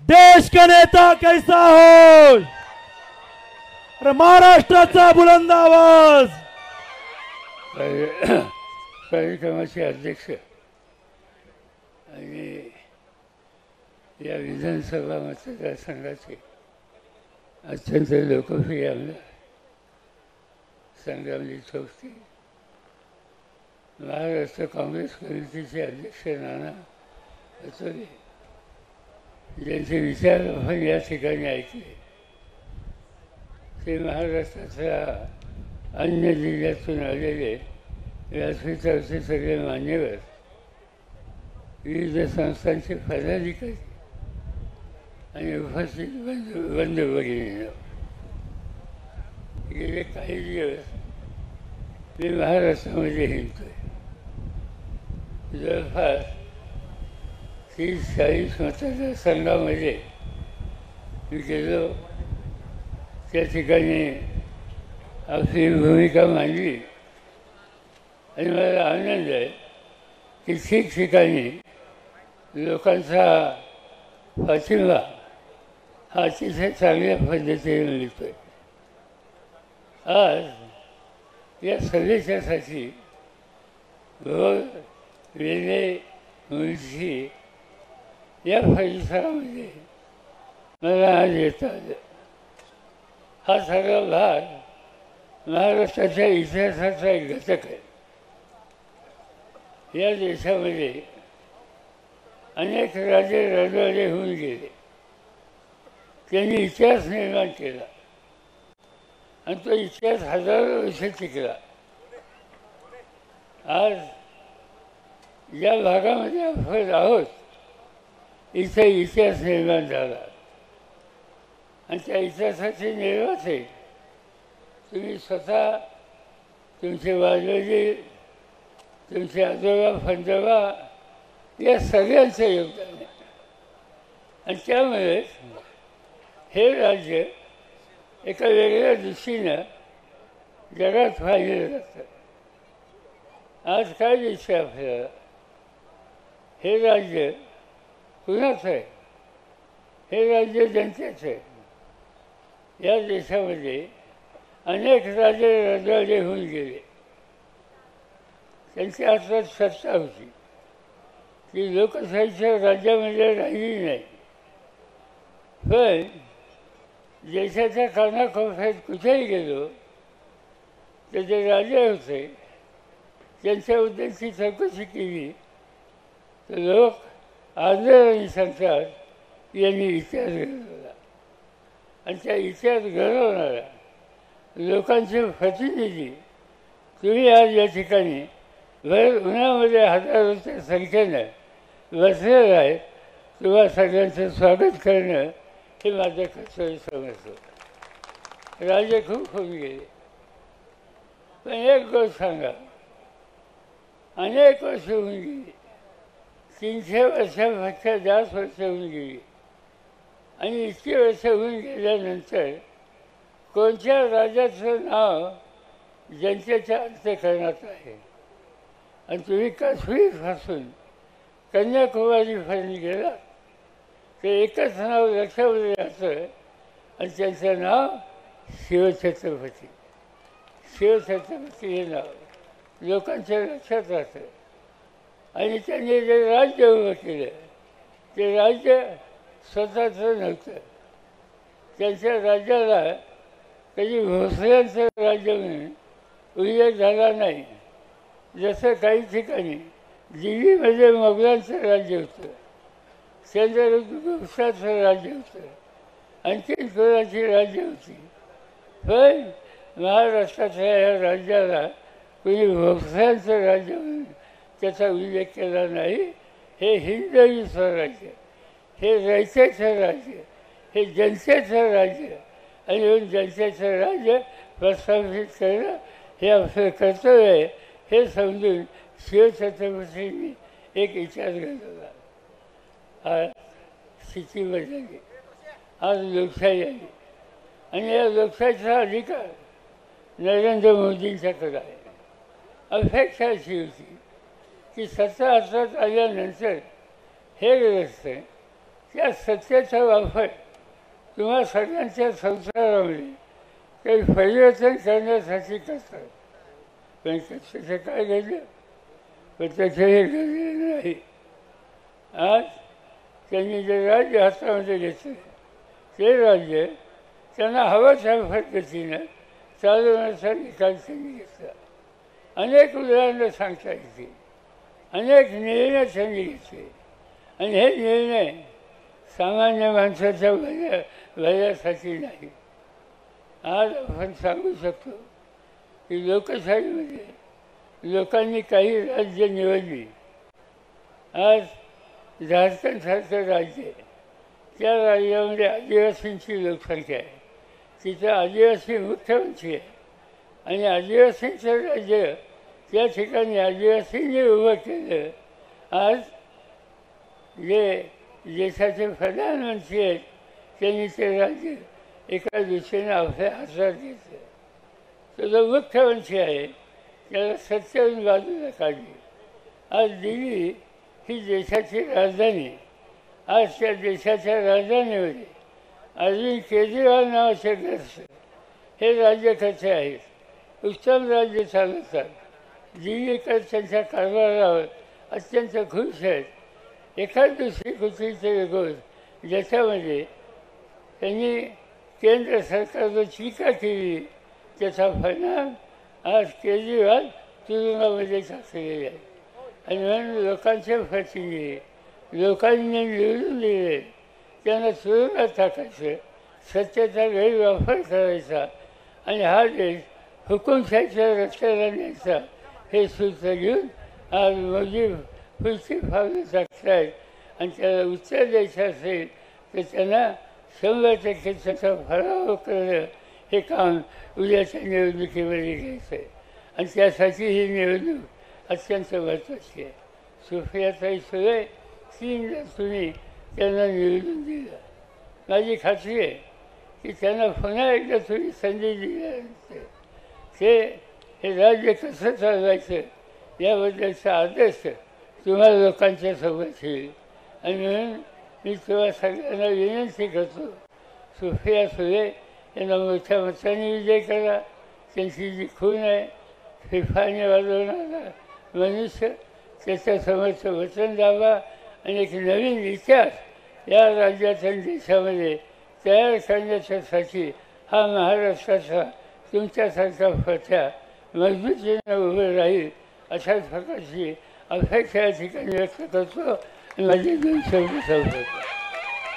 देश का नेता कैसा हो, अरे महाराष्ट्राचा बुलंद आवाज। कार्यक्रमाचे अध्यक्ष आणि या विधानसभा मतदारसंघाचे अत्यंत लोकप्रिय आमदार संग्रामजी चौकसी, महाराष्ट्र काँग्रेस कमिटीचे अध्यक्ष नाना पटोले, ज्यांचे विचार आपण या ठिकाणी ऐकले, ते महाराष्ट्राच्या अन्य जिल्ह्यातून आलेले व्यासपीठावरचे सगळे मान्यवर, विविध संस्थांचे पदाधिकारी आणि उपस्थित बंधू भगिनींनो, गेले काही दिवस मी महाराष्ट्रामध्ये हिंडतोय। जवळपास 30-40 मतदारसंघामध्ये मी गेलो, त्या ठिकाणी आपली भूमिका मांडली आणि मला आनंद आहे की ठिकठिकाणी लोकांचा पाठिंबा हा अतिशय चांगल्या पद्धतीने मिळतोय। आज या सभेच्यासाठी भोर, वेल्हे, मुळशी या परिसरामध्ये मला आज येता आलं। हा सगळा भाग महाराष्ट्राच्या इतिहासाचा एक घटक आहे। या देशामध्ये अनेक राजे रजवाडे होऊन गेले, त्यांनी इतिहास निर्माण केला आणि तो इतिहास हजारो वर्ष टिकला। आज ज्या भागामध्ये आपण आहोत इथे इतिहास निर्माण झाला आणि त्या इतिहासाचे निर्माते तुम्ही स्वतः, तुमचे वाजवजे, तुमचे आजोबा पंजोबा या सगळ्यांचं योगदान आहे आणि त्यामुळे हे राज्य एका वेगळ्या दृष्टीनं जगात पाहिलं जातं। आज काय दिसतं आपल्याला, हे राज्य कुणाचं आहे? हे राज्य जनतेचं आहे। या देशामध्ये अनेक राजे रजवाडे होऊन गेले, त्यांची हातात सत्ता होती, ती लोकशाहीच्या राज्यामध्ये राहिली नाही। पण देशाच्या कानाकोपऱ्यात कुठेही गेलो तर जे राजे होते त्यांच्याबद्दलची चौकशी केली तर लोक आदराने सांगतात यांनी इतिहास घडवला आणि त्या इतिहास घडवणाऱ्या लोकांचे प्रतिनिधी तुम्ही आज या ठिकाणी भर उन्हामध्ये हजारोच्या संख्येनं बसलेलं आहे। तुम्हा सगळ्यांचं स्वागत करणं हे माझं कर्तव्य समजतं। राजे खूप होऊन गेले, पण एक गोष्ट सांगा, अनेक वर्ष होऊन गेली, 300 वर्षापेक्षा जास्त वर्ष होऊन गेली आणि इतकी वर्ष होऊन गेल्यानंतर कोणत्या राजाचं नाव जनतेच्या अंतःकरणात आहे? आणि तुम्ही काश्मीरपासून कन्याकुमारीपर्यंत गेला ते एकच नाव लक्षामध्ये राहतं आणि त्यांचं नाव शिवछत्रपती। शिवछत्रपती हे नाव लोकांच्या लक्षात राहतं आणि त्यांनी जे राज्य उभं केलं ते राज्य स्वतःचं नव्हतं। त्यांच्या राज्याला कधी भोसल्यांचं राज्य म्हणून उल्लेख झाला नाही। जसं काही ठिकाणी दिल्लीमध्ये मोगलांचं राज्य होतं, चंद्रगुप्ताचं राज्य होतं, आणखी कोणाची राज्य होती, पण महाराष्ट्राच्या या राज्याला कोणी भोसल्यांचं राज्य म्हणून त्याचा उल्लेख केला नाही। हे हिंदवी स्वराज्य, हे रयतेचं राज्य, हे जनतेचं राज्य आणि म्हणून जनतेचं राज्य प्रस्थापित करणं हे आपलं कर्तव्य आहे। हे समजून शिवछत्रपतींनी एक इतिहास घडवला। आज स्थिती बदलली, आज लोकशाही आली आणि या लोकशाहीचा अधिकार नरेंद्र मोदींच्याकडे आहे। अपेक्षा अशी होती की सत्ता हातात आल्यानंतर हे व्यवस्था त्या सत्याचा वापर तुम्हा सगळ्यांच्या संसारामध्ये काही परिवर्तन करण्यासाठी करतात. पण त्याचं काय घडलं? पण त्याचं हे घडलेलं नाही. आज त्यांनी जे राज्य हातामध्ये घेतलं ते राज्य त्यांना हवं त्या पद्धतीनं चालवण्याचा निकाल त्यांनी घेतला. अनेक उदाहरणं सांगता येतील, अनेक निर्णय त्यांनी घेतले आणि हे निर्णय सामान्य माणसाच्या भल्यासाठी नाही. आज आपण सांगू शकतो की लोकशाहीमध्ये लोकांनी काही राज्य निवडली. आज झारखंडसारखं राज्य आहे, त्या राज्यामध्ये आदिवासींची लोकसंख्या आहे, तिथं आदिवासी मुख्यमंत्री आहे आणि आदिवासींचं राज्य त्या ठिकाणी आदिवासींनी उभं केलं. आज जे देशाचे प्रधानमंत्री आहेत त्यांनी ते राज्य एका दिशेने आपल्या हातात घेतलं. तो जो मुख्यमंत्री आहे त्याला सत्तेवरून बाजूला काढली. आज दिल्ली ही देशाची राजधानी. आज त्या देशाच्या राजधानीमध्ये अरविंद केजरीवाल नावाचे ग्रस्त हे राज्यकर्ते आहेत, उत्तम राज्य चालवतात. दिल्लीकर त्यांच्या कारभारावर अत्यंत खुश आहेत. एखाद दुसरी कुठलीतरी गोष्ट ज्याच्यामध्ये त्यांनी केंद्र सरकार जो टीका केली त्याचा परिणाम आज केजरीवाल तुरुंगामध्ये टाकलेले आहे. आणि म्हणून लोकांचे प्रतिनिधी लोकांनी निवडून दिले त्यांना तुरुंगात टाकायचं, सत्तेचा गैरवापर करायचा आणि हा देश हुकुमशाहीच्या रस्त्याला न्यायचा हे सूत्र घेऊन आज मोदी पुढची पावलं टाकतायत. आणि त्याला उत्तर द्यायचं असेल तर त्यांना 100% त्याचा पराभव करणं हे काम उद्याच्या निवडणुकीमध्ये घ्यायचं आहे. आणि त्यासाठी ही निवडणूक अत्यंत महत्त्वाची आहे. सुप्रियाताई सुळे 3दा तुम्ही त्यांना निवडून दिलं. माझी खात्री आहे की त्यांना पुन्हा एकदा तुम्ही संधी दिल्यानंतर ते हे राज्य कसं चालवायचं याबद्दलचा आदेश तुम्हा लोकांच्या सोबत येईल. आणि म्हणून मी तुम्हा सगळ्यांना विनंती करतो, सुप्रिया सुळे यांना मोठ्या मताने विजय करा. त्यांची जी खून आहे फिफाने वाजवणारा मनुष्य त्याच्यासमोरचं वचन दाबा आणि एक नवीन इतिहास या राज्याच्या देशामध्ये तयार करण्याच्यासाठी हा महाराष्ट्राचा तुमच्यासारखा प्रथा मजबूतीने उभं राहील अशाच प्रकारची अपेक्षा या ठिकाणी व्यक्त करतो. माझे 2 शब्द संपत.